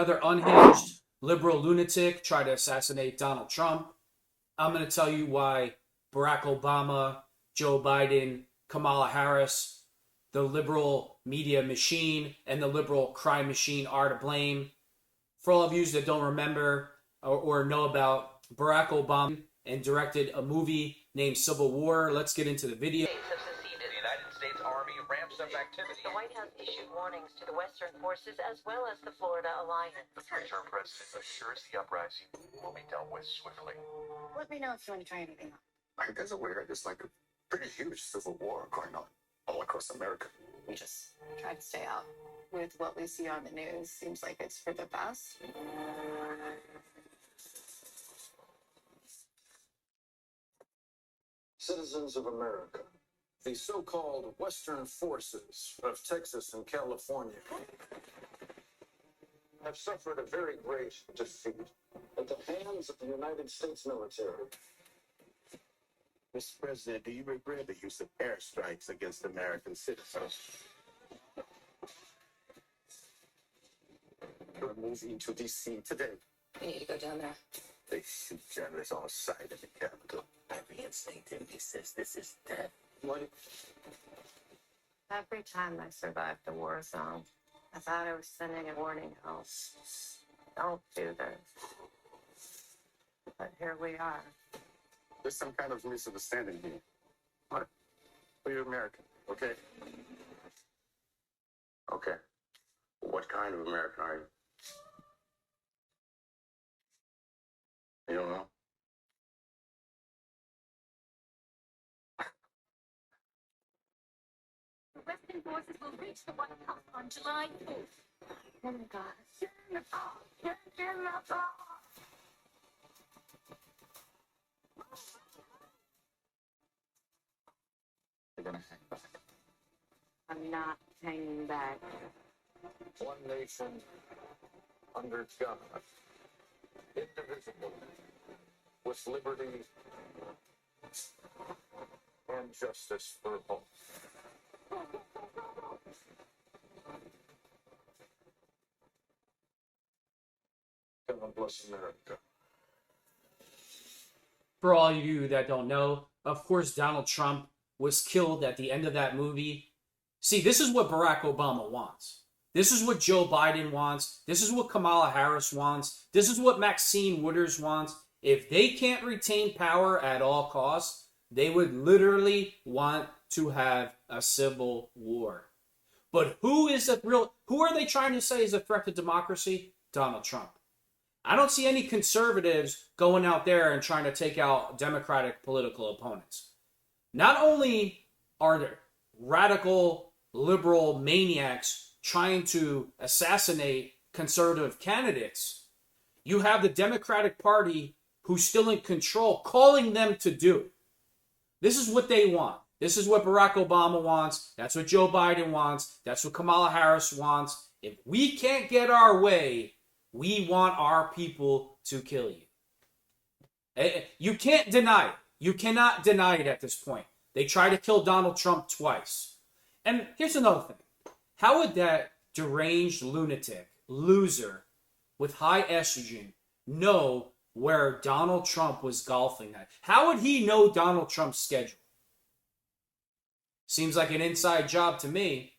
another unhinged liberal lunatic tried to assassinate Donald Trump. I'm going to tell you why Barack Obama, Joe Biden, Kamala Harris, the liberal media machine, and the liberal crime machine are to blame. For all of you that don't remember or know about, Barack Obama and directed a movie named Civil War. Let's get into the video. The United States Army ramps up activity. The White House issued warnings to the Western forces as well as the Florida Alliance. The future president assures the uprising will be dealt with swiftly. Let me know if you want to try anything on. I guess there's like a pretty huge civil war going on all across America. We just try to stay out with what we see on the news. Seems like it's for the best. Citizens of America, the so-called Western forces of Texas and California have suffered a very great defeat at the hands of the United States military. Mr. President, do you regret the use of airstrikes against American citizens? You're moving to D.C. today. We need to go down there. They shoot journalists on sight in the Capitol. Every instinctively says this is death. What? Every time I survived the war zone, I thought I was sending a warning home. Don't do this. But here we are. There's some kind of misunderstanding here. What? Well, you're American, okay? Okay. What kind of American are you? You don't know? The Western forces will reach the White House on July 4th. Oh my God. You're gonna hang back. I'm not hanging back. One nation under God, indivisible, with liberty and justice for all. God bless America. For all of you that don't know, of course, Donald Trump was killed at the end of that movie. See, this is what Barack Obama wants. This is what Joe Biden wants. This is what Kamala Harris wants. This is what Maxine Waters wants. If they can't retain power at all costs, they would literally want to have a civil war. But who are they trying to say is a threat to democracy? Donald Trump. I don't see any conservatives going out there and trying to take out Democratic political opponents. Not only are there radical liberal maniacs trying to assassinate conservative candidates, you have the Democratic Party who's still in control calling them to do it. This is what they want. This is what Barack Obama wants. That's what Joe Biden wants. That's what Kamala Harris wants. If we can't get our way, we want our people to kill you. You can't deny it. You cannot deny it at this point. They tried to kill Donald Trump twice. And here's another thing. How would that deranged lunatic, loser, with high estrogen know where Donald Trump was golfing at? How would he know Donald Trump's schedule? Seems like an inside job to me.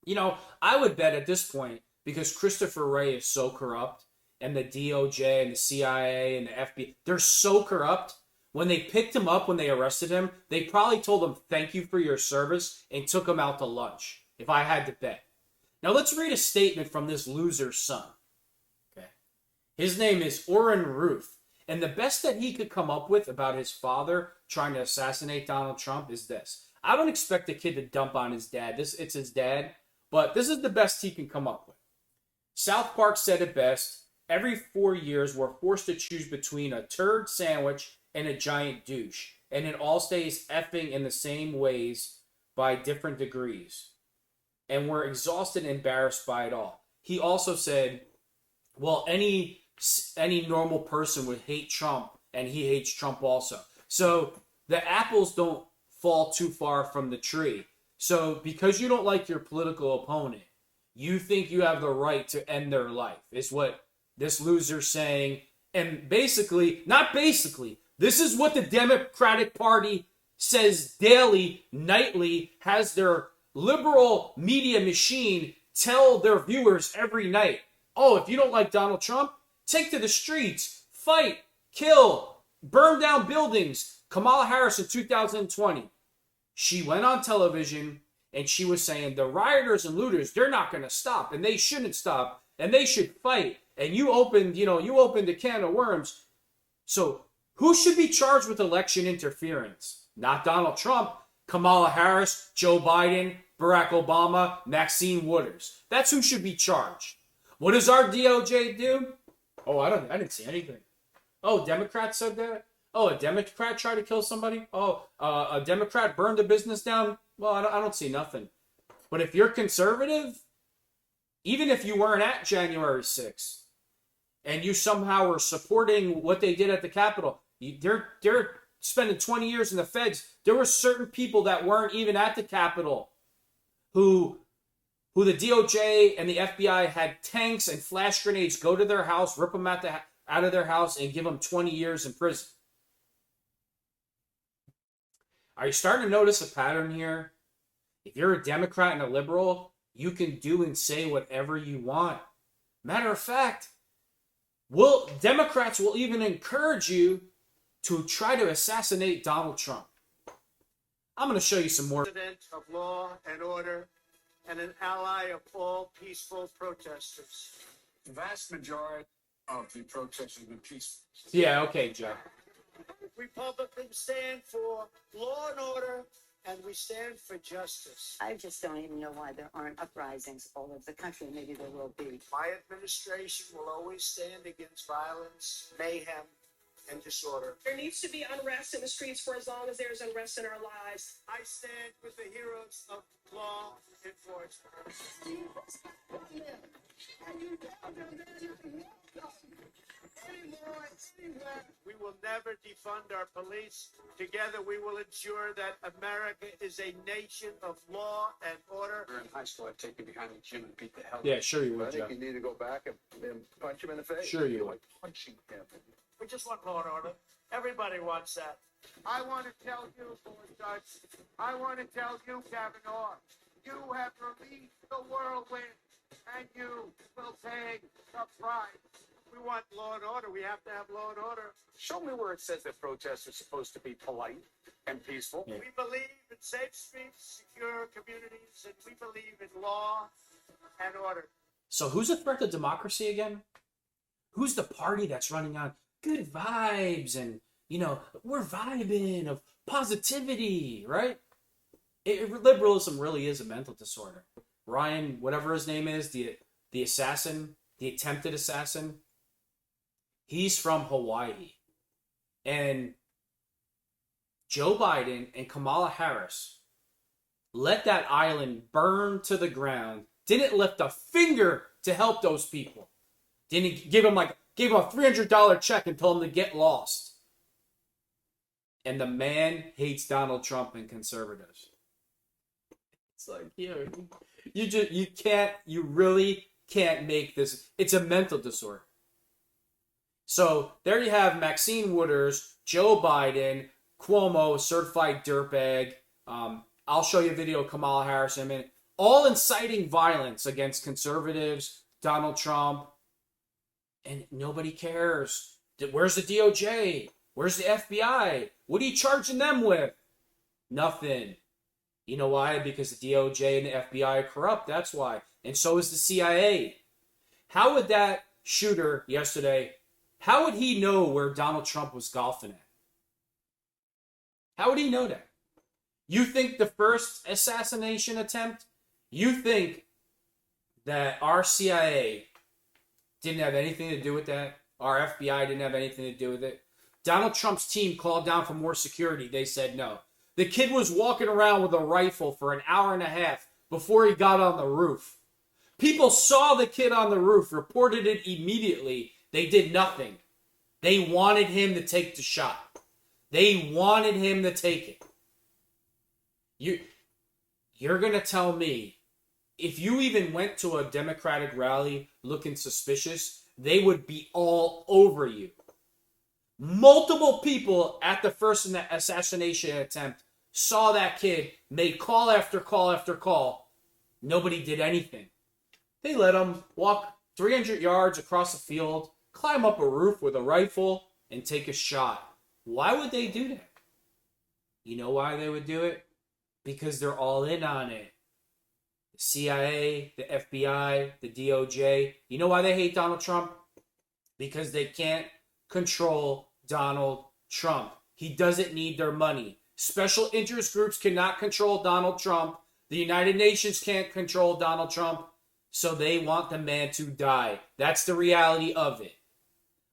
You know, I would bet at this point, because Christopher Wray is so corrupt, and the DOJ and the CIA and the FBI, they're so corrupt. When they picked him up, when they arrested him, they probably told him, thank you for your service, and took him out to lunch, if I had to bet. Now let's read a statement from this loser's son. Okay. His name is Orrin Ruth. And the best that he could come up with about his father trying to assassinate Donald Trump is this. I don't expect the kid to dump on his dad. It's his dad. But this is the best he can come up with. South Park said it best. Every 4 years, we're forced to choose between a turd sandwich and a giant douche. And it all stays effing in the same ways by different degrees. And we're exhausted and embarrassed by it all. He also said, well, any normal person would hate Trump, and he hates Trump also. So the apples don't fall too far from the tree. So because you don't like your political opponent, you think you have the right to end their life, is what this loser's saying. And basically, not basically, this is what the Democratic Party says daily, nightly, has their liberal media machine tell their viewers every night. Oh, if you don't like Donald Trump, take to the streets, fight, kill, burn down buildings. Kamala Harris in 2020, she went on television and she was saying the rioters and looters, they're not going to stop, and they shouldn't stop, and they should fight. And you opened a can of worms. So who should be charged with election interference? Not Donald Trump, Kamala Harris, Joe Biden, Barack Obama, Maxine Waters. That's who should be charged. What does our DOJ do? Oh, I didn't see anything. Oh, Democrat said that? Oh, a Democrat tried to kill somebody? Oh, a Democrat burned a business down? Well, I don't see nothing. But if you're conservative, even if you weren't at January 6th, and you somehow were supporting what they did at the Capitol, they're spending 20 years in the feds. There were certain people that weren't even at the Capitol who the DOJ and the FBI had tanks and flash grenades go to their house, rip them out of their house, and give them 20 years in prison. Are you starting to notice a pattern here? If you're a Democrat and a liberal, you can do and say whatever you want. Matter of fact, Democrats will even encourage you to try to assassinate Donald Trump. I'm going to show you some more. President of law and order and an ally of all peaceful protesters. The vast majority of the protests have been peaceful. Yeah, okay, Joe. Republicans stand for law and order, and we stand for justice. I just don't even know why there aren't uprisings all over the country. Maybe there will be. My administration will always stand against violence, mayhem, and disorder. There needs to be unrest in the streets for as long as there's unrest in our lives. I stand with the heroes of law enforcement. We will never defund our police. Together we will ensure that America is a nation of law and order. In high school, I'd take you behind the gym and beat the hell. Yeah, sure you I would, think Joe. you need to go back and punch him in the face. Sure you would. Punching him. We just want law and order. Everybody wants that. I want to tell you, Judge, I want to tell you, Kavanaugh, you have released the whirlwind, and you will pay the price. We want law and order. We have to have law and order. Show me where it says that protests are supposed to be polite and peaceful. Yeah. We believe in safe streets, secure communities, and we believe in law and order. So who's a threat to democracy again? Who's the party that's running on good vibes and, we're vibing of positivity, right? Liberalism really is a mental disorder. Ryan, whatever his name is, the assassin, the attempted assassin, he's from Hawaii. And Joe Biden and Kamala Harris let that island burn to the ground, didn't lift a finger to help those people. Didn't give him a $300 check and told him to get lost. And the man hates Donald Trump and conservatives. It's like, you really can't make this. It's a mental disorder. So there you have Maxine Waters, Joe Biden, Cuomo, certified dirtbag. I'll show you a video of Kamala Harris in a minute. All inciting violence against conservatives, Donald Trump, and nobody cares. Where's the DOJ? Where's the FBI? What are you charging them with? Nothing. You know why? Because the DOJ and the FBI are corrupt. That's why. And so is the CIA. How would that shooter yesterday, how would he know where Donald Trump was golfing at? How would he know that? You think the first assassination attempt, you think that our CIA didn't have anything to do with that? Our FBI didn't have anything to do with it? Donald Trump's team called down for more security. They said no. The kid was walking around with a rifle for an hour and a half before he got on the roof. People saw the kid on the roof, reported it immediately. They did nothing. They wanted him to take the shot. They wanted him to take it. You're going to tell me if you even went to a Democratic rally looking suspicious, they would be all over you. Multiple people at the first assassination attempt saw that kid, made call after call after call. Nobody did anything. They let him walk 300 yards across the field, climb up a roof with a rifle, and take a shot. Why would they do that? You know why they would do it? Because they're all in on it. The CIA, the FBI, the DOJ. You know why they hate Donald Trump? Because they can't control Donald Trump. He doesn't need their money. Special interest groups cannot control Donald Trump. The United Nations can't control Donald Trump. So they want the man to die. That's the reality of it.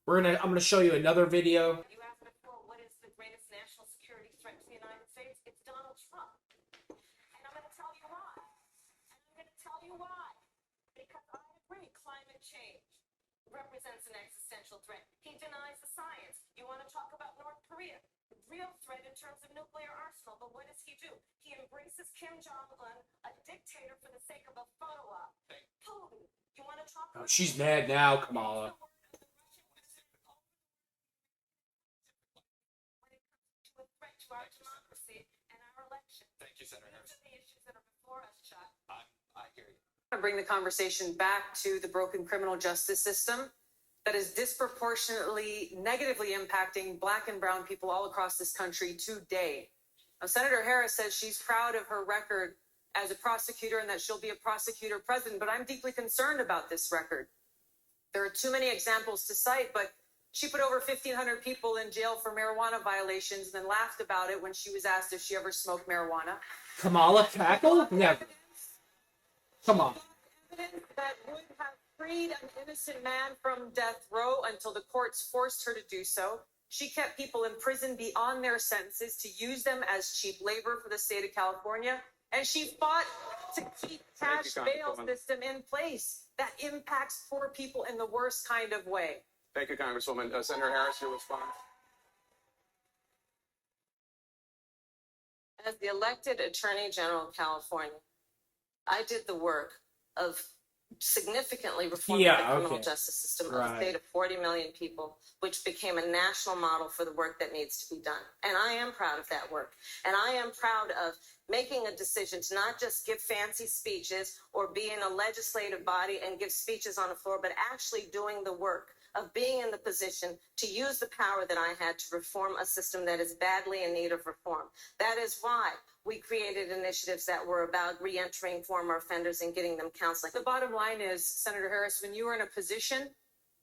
I'm gonna show you another video. You asked before, what is the greatest national security threat to the United States? It's Donald Trump. And I'm going to tell you why. Because I agree, climate change represents an existential threat. He denies the science. You want to talk about North Korea? Real threat in terms of nuclear arsenal, but what does he do? He embraces Kim Jong-un, a dictator for the sake of a photo op. Putin, you want to talk about... She's mad now, Kamala. ...to a threat to our democracy and our election. Thank you, Senator Harris. These are the issues that are before us, Chuck. I hear you. To bring the conversation back to the broken criminal justice system that is disproportionately negatively impacting Black and brown people all across this country today. Now, Senator Harris says she's proud of her record as a prosecutor and that she'll be a prosecutor president, but I'm deeply concerned about this record. There are too many examples to cite, but she put over 1,500 people in jail for marijuana violations and then laughed about it when she was asked if she ever smoked marijuana. Kamala cackle? Never. Come on. Evidence that would have freed an innocent man from death row until the courts forced her to do so. She kept people in prison beyond their sentences to use them as cheap labor for the state of California. And she fought to keep cash bail system in place that impacts poor people in the worst kind of way. Thank you, Congresswoman. Senator Harris, your response. As the elected Attorney General of California, I did the work of significantly reforming the criminal justice system of a state of 40 million people, which became a national model for the work that needs to be done. And I am proud of that work. And I am proud of making a decision to not just give fancy speeches or be in a legislative body and give speeches on the floor, but actually doing the work of being in the position to use the power that I had to reform a system that is badly in need of reform. That is why we created initiatives that were about reentering former offenders and getting them counseling. The bottom line is, Senator Harris, when you were in a position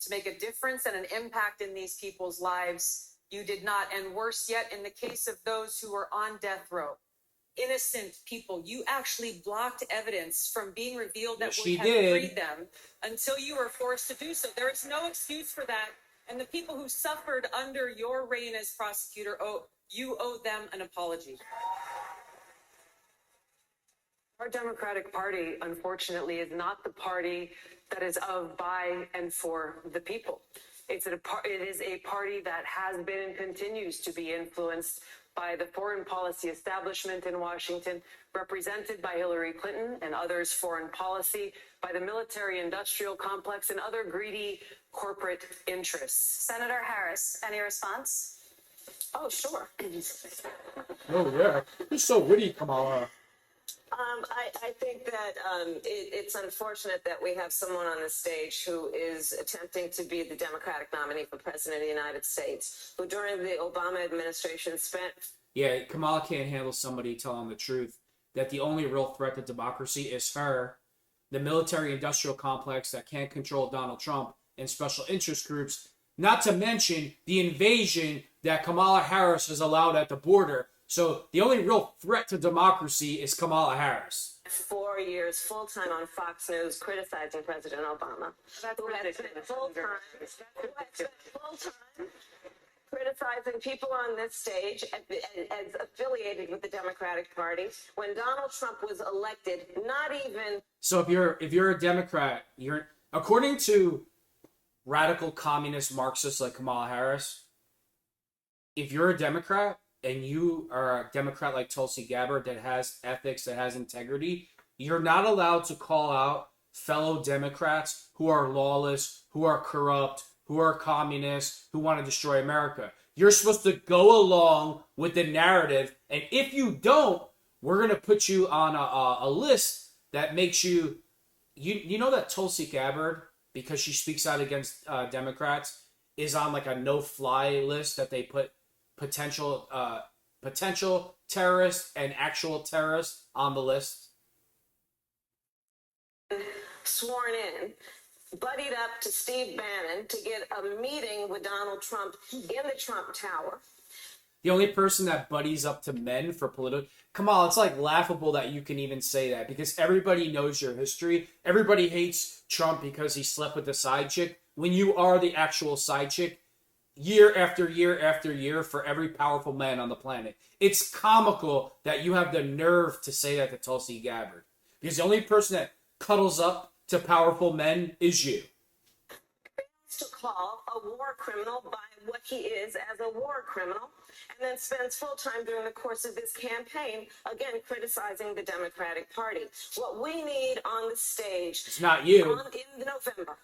to make a difference and an impact in these people's lives, you did not. And worse yet, in the case of those who were on death row, innocent people, you actually blocked evidence from being revealed that would have freed them until you were forced to do so. There is no excuse for that. And the people who suffered under your reign as prosecutor, you owe them an apology. Our Democratic Party, unfortunately, is not the party that is of, by, and for the people. It is a party that has been and continues to be influenced by the foreign policy establishment in Washington, represented by Hillary Clinton and others' foreign policy, by the military-industrial complex and other greedy corporate interests. Senator Harris, any response? Oh, sure. Oh, yeah. You're so witty, Kamala. I think that it's unfortunate that we have someone on the stage who is attempting to be the Democratic nominee for President of the United States, who during the Obama administration spent... Yeah, Kamala can't handle somebody telling the truth that the only real threat to democracy is her, the military-industrial complex that can't control Donald Trump, and special interest groups, not to mention the invasion that Kamala Harris has allowed at the border. So the only real threat to democracy is Kamala Harris. 4 years full-time on Fox News criticizing President Obama. Who had spent full-time criticizing people on this stage as affiliated with the Democratic Party when Donald Trump was elected, not even... So if you're a Democrat, according to radical communist Marxists like Kamala Harris, if you're a Democrat, and you are a Democrat like Tulsi Gabbard that has ethics, that has integrity, You're not allowed to call out fellow Democrats who are lawless, who are corrupt, who are communists, who want to destroy America. You're supposed to go along with the narrative, and if you don't, we're going to put you on a list that makes you... You know that Tulsi Gabbard, because she speaks out against Democrats, is on like a no-fly list that they put potential terrorists and actual terrorists on the list? Sworn in, buddied up to Steve Bannon to get a meeting with Donald Trump in the Trump Tower. The only person that buddies up to men for political... Kamala, it's like laughable that you can even say that, because everybody knows your history. Everybody hates Trump because he slept with the side chick. When you are the actual side chick, year after year after year, for every powerful man on the planet. It's comical that you have the nerve to say that to Tulsi Gabbard. Because the only person that cuddles up to powerful men is you. To call a war criminal by what he is as a war criminal, and then spends full time during the course of this campaign, again, criticizing the Democratic Party. What we need on the stage, it's not you, in November,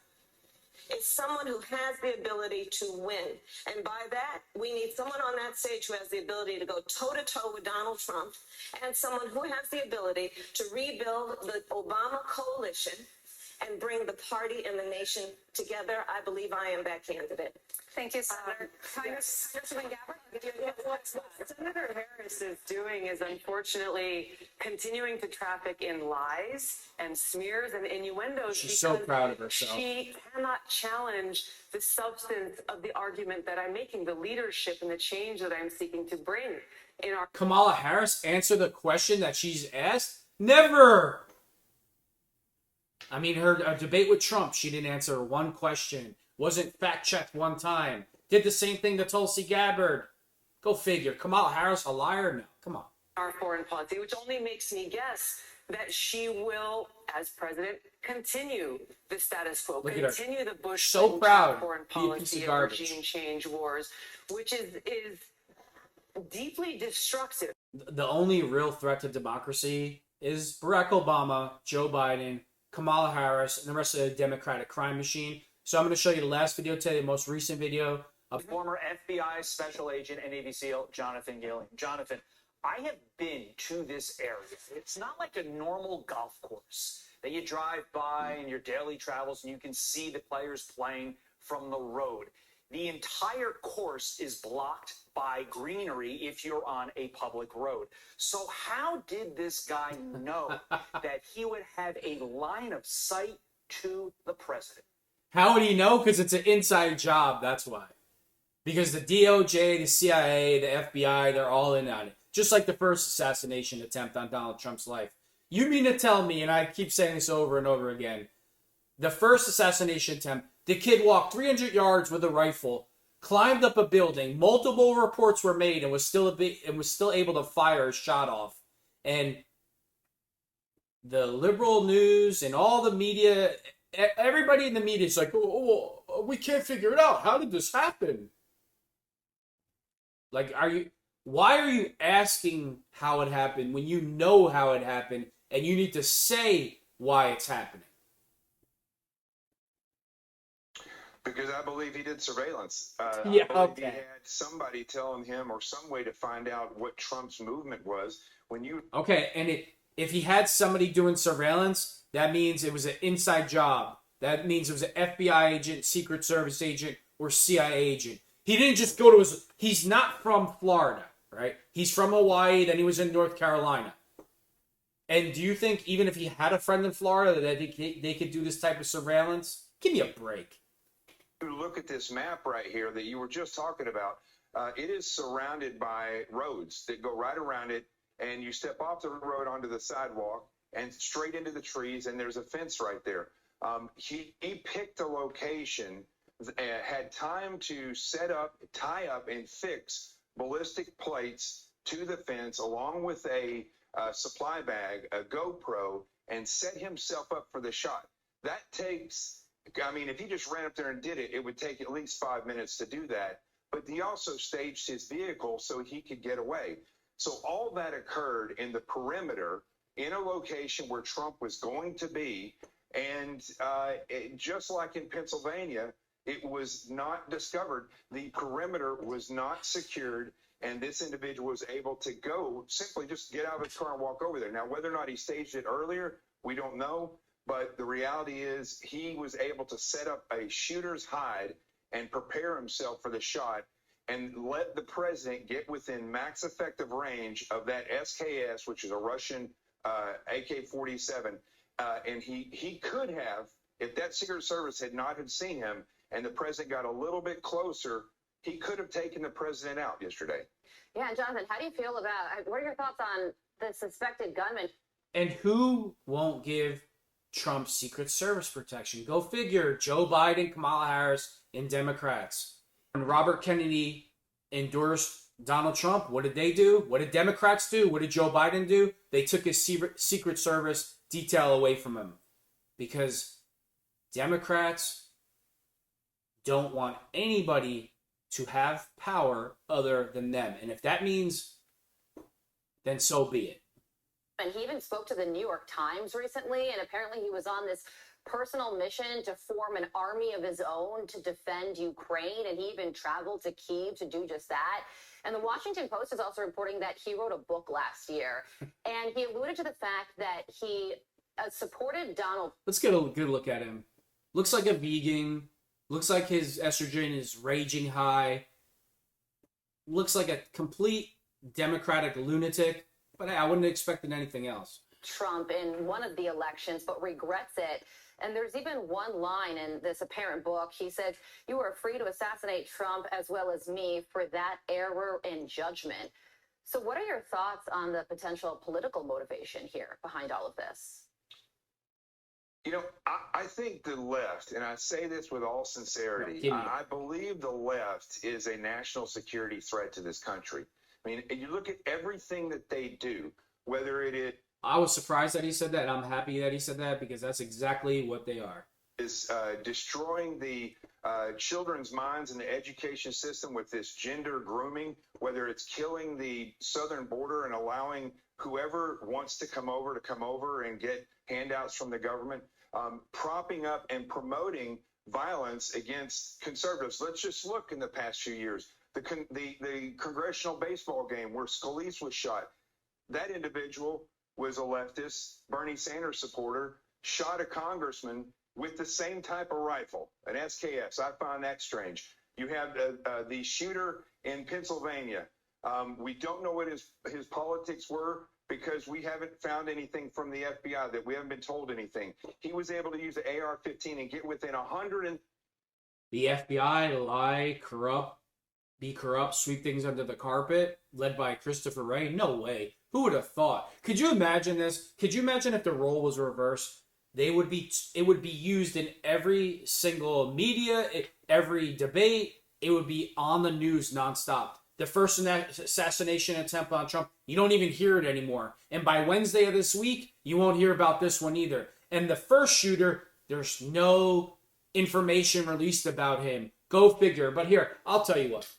is someone who has the ability to win. And by that, we need someone on that stage who has the ability to go toe-to-toe with Donald Trump, and someone who has the ability to rebuild the Obama coalition and bring the party and the nation together. I believe I am that candidate. Thank you, Senator. Congressman Gabbard, what Senator Harris is doing is unfortunately continuing to traffic in lies and smears and innuendos. She's so proud of herself. She cannot challenge the substance of the argument that I'm making, the leadership and the change that I'm seeking to bring in our... Kamala Harris answer the question that she's asked? Never! I mean, her debate with Trump, she didn't answer one question. Wasn't fact-checked one time. Did the same thing to Tulsi Gabbard. Go figure. Kamala Harris, a liar? No, come on. Our foreign policy, which only makes me guess that she will, as president, continue the status quo, continue the Bush so proud foreign policy of regime change wars, which is deeply destructive. The only real threat to democracy is Barack Obama, Joe Biden, Kamala Harris, and the rest of the Democratic crime machine. So I'm going to show you the last video today, the most recent video of former FBI special agent and Navy SEAL Jonathan Gilliam. Jonathan, I have been to this area. It's not like a normal golf course that you drive by in your daily travels and you can see the players playing from the road. The entire course is blocked by greenery if you're on a public road. So how did this guy know that he would have a line of sight to the president? How would he know? Because it's an inside job, that's why. Because the DOJ, the CIA, the FBI, they're all in on it. Just like the first assassination attempt on Donald Trump's life. You mean to tell me, and I keep saying this over and over again, the first assassination attempt, the kid walked 300 yards with a rifle, climbed up a building, multiple reports were made, and was still able to fire a shot off. And the liberal news and all the media... Everybody in the media is like, oh, we can't figure it out. How did this happen? Like, why are you asking how it happened when you know how it happened and you need to say why it's happening? Because I believe he did surveillance. Yeah, I believe okay. He had somebody telling him or some way to find out what Trump's movement was when you... Okay, and if he had somebody doing surveillance... That means it was an inside job. That means it was an FBI agent, Secret Service agent, or CIA agent. He didn't just go to his... He's not from Florida, right? He's from Hawaii, then he was in North Carolina. And do you think even if he had a friend in Florida that they could do this type of surveillance? Give me a break. You look at this map right here that you were just talking about. It is surrounded by roads that go right around it, and you step off the road onto the sidewalk, and straight into the trees, and there's a fence right there. He picked a location, had time to set up, tie up, and fix ballistic plates to the fence, along with a supply bag, a GoPro, and set himself up for the shot. That takes, I mean, if he just ran up there and did it, it would take at least 5 minutes to do that. But he also staged his vehicle so he could get away. So all that occurred in the perimeter in a location where Trump was going to be. And just like in Pennsylvania, it was not discovered. The perimeter was not secured. And this individual was able to go, simply just get out of his car and walk over there. Now, whether or not he staged it earlier, we don't know. But the reality is he was able to set up a shooter's hide and prepare himself for the shot and let the president get within max effective range of that SKS, which is a Russian AK-47. And he could have, if that Secret Service had not had seen him and the president got a little bit closer, he could have taken the president out yesterday. Yeah, Jonathan, how do you feel about, what are your thoughts on the suspected gunman? And who won't give Trump Secret Service protection? Go figure. Joe Biden, Kamala Harris, and Democrats. When Robert Kennedy endorsed Donald Trump, what did they do? What did Democrats do? What did Joe Biden do? They took his Secret Service detail away from him because Democrats don't want anybody to have power other than them. And if that means, then so be it. And he even spoke to the New York Times recently, and apparently he was on this personal mission to form an army of his own to defend Ukraine, and he even traveled to Kyiv to do just that. And the Washington Post is also reporting that he wrote a book last year, and he alluded to the fact that he supported Donald. Let's get a good look at him. Looks like a vegan. Looks like his estrogen is raging high. Looks like a complete Democratic lunatic. But I wouldn't have expected anything else. Trump in one of the elections, but regrets it. And there's even one line in this apparent book. He said, "You are free to assassinate Trump as well as me for that error in judgment." So what are your thoughts on the potential political motivation here behind all of this? You know, I think the left, and I say this with all sincerity, I believe the left is a national security threat to this country. I mean, you look at everything that they do, whether it is... I was surprised that he said that. I'm happy that he said that because that's exactly what they are. Is destroying the children's minds in the education system with this gender grooming, whether it's killing the southern border and allowing whoever wants to come over and get handouts from the government, propping up and promoting violence against conservatives. Let's just look in the past few years. The congressional baseball game where Scalise was shot. That individual was a leftist, Bernie Sanders supporter, shot a congressman with the same type of rifle, an SKS. I find that strange. You have the shooter in Pennsylvania. We don't know what his politics were because we haven't found anything from the FBI, that we haven't been told anything. He was able to use the AR-15 and get within 100 and... The FBI lie, be corrupt, sweep things under the carpet, led by Christopher Wray? No way. Who would have thought? Could you imagine this? Could you imagine if the role was reversed? It would be used in every single media, every debate. It would be on the news nonstop. The first assassination attempt on Trump, you don't even hear it anymore. And by Wednesday of this week, you won't hear about this one either. And the first shooter, there's no information released about him. Go figure. But here, I'll tell you what.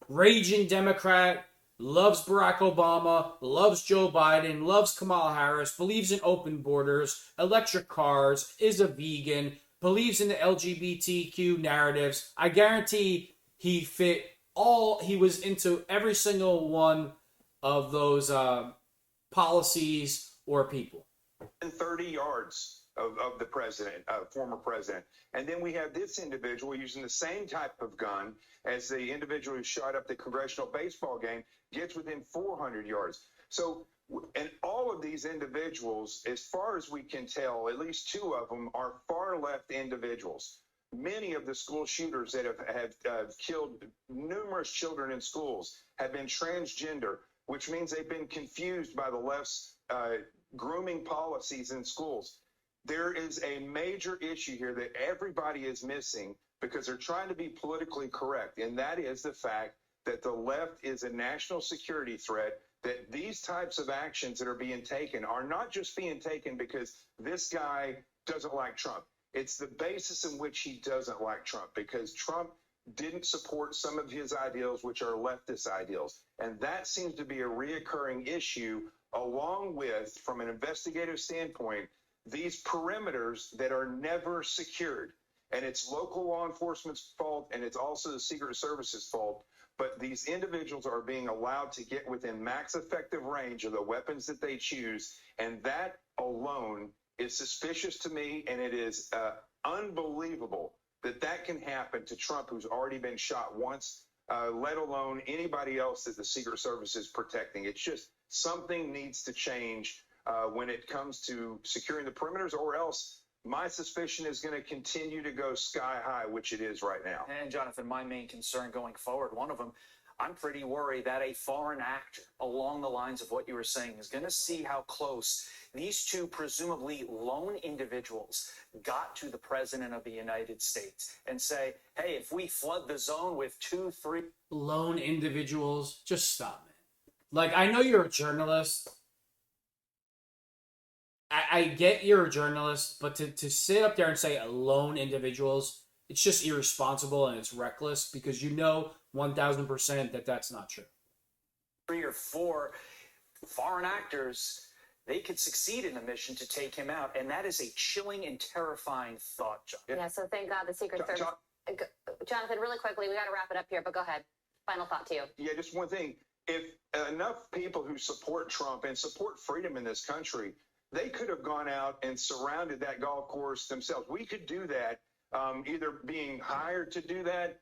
Raging Democrat, loves Barack Obama, loves Joe Biden, loves Kamala Harris, believes in open borders, electric cars, is a vegan, believes in the LGBTQ narratives. I guarantee he was into every single one of those policies or people. 30 yards of the president, former president. And then we have this individual using the same type of gun as the individual who shot up the congressional baseball game, gets within 400 yards. So, and all of these individuals, as far as we can tell, at least two of them are far left individuals. Many of the school shooters that have killed numerous children in schools have been transgender, which means they've been confused by the left's grooming policies in schools. There is a major issue here that everybody is missing because they're trying to be politically correct, and that is the fact that the left is a national security threat, that these types of actions that are being taken are not just being taken because this guy doesn't like Trump. It's the basis in which he doesn't like Trump, because Trump didn't support some of his ideals, which are leftist ideals. And that seems to be a reoccurring issue along with, from an investigative standpoint, these perimeters that are never secured. And it's local law enforcement's fault, and it's also the Secret Service's fault. But these individuals are being allowed to get within max effective range of the weapons that they choose. And that alone is suspicious to me, and it is unbelievable that that can happen to Trump, who's already been shot once, let alone anybody else that the Secret Service is protecting. It's just something needs to change when it comes to securing the perimeters, or else my suspicion is going to continue to go sky high, which it is right now. And Jonathan, my main concern going forward, one of them, I'm pretty worried that a foreign actor along the lines of what you were saying is going to see how close these two presumably lone individuals got to the president of the United States and say, hey, if we flood the zone with 2-3 lone individuals, just stop, man. Like, I know you're a journalist. I get you're a journalist, but to sit up there and say lone individuals, it's just irresponsible and it's reckless, because you know 1,000% that that's not true. 3 or 4 foreign actors, they could succeed in the mission to take him out. And that is a chilling and terrifying thought, John. Yeah, so thank God the Secret Service. Jonathan, really quickly, we got to wrap it up here, but go ahead. Final thought to you. Yeah, just one thing. If enough people who support Trump and support freedom in this country, they could have gone out and surrounded that golf course themselves. We could do that, either being hired to do that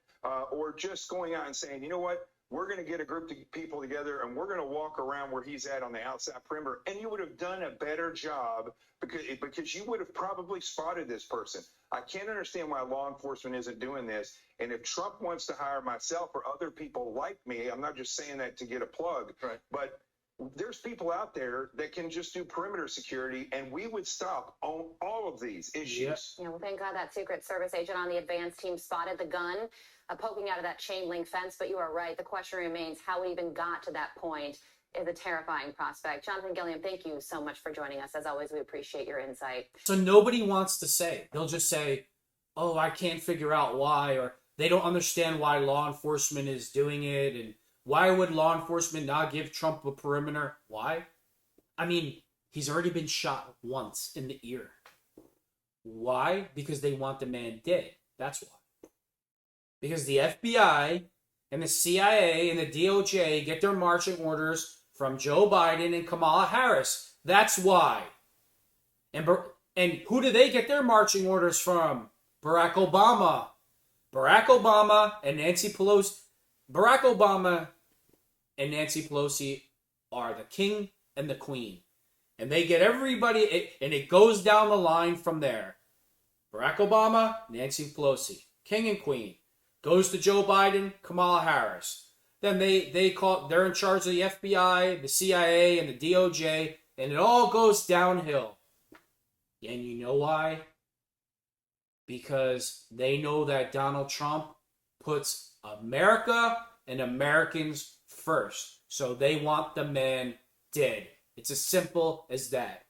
or just going out and saying, you know what, we're going to get a group of people together and we're going to walk around where he's at on the outside perimeter. And you would have done a better job because you would have probably spotted this person. I can't understand why law enforcement isn't doing this. And if Trump wants to hire myself or other people like me, I'm not just saying that to get a plug, right, but there's people out there that can just do perimeter security, and we would stop on all of these issues. Yeah, well, thank God that Secret Service agent on the advance team spotted the gun poking out of that chain link fence. But you are right. The question remains how we even got to that point is a terrifying prospect. Jonathan Gilliam, thank you so much for joining us. As always, we appreciate your insight. So nobody wants to say. They'll just say, oh, I can't figure out why, or they don't understand why law enforcement is doing it, and why would law enforcement not give Trump a perimeter? Why? I mean, he's already been shot once in the ear. Why? Because they want the man dead. That's why. Because the FBI and the CIA and the DOJ get their marching orders from Joe Biden and Kamala Harris. That's why. And who do they get their marching orders from? Barrack Obama. Barack Obama and Nancy Pelosi. Barack Obama and Nancy Pelosi are the king and the queen. And they get everybody, and it goes down the line from there. Barack Obama, Nancy Pelosi, king and queen. Goes to Joe Biden, Kamala Harris. Then they're in charge of the FBI, the CIA, and the DOJ, and it all goes downhill. And you know why? Because they know that Donald Trump puts America and Americans first. So they want the man dead. It's as simple as that.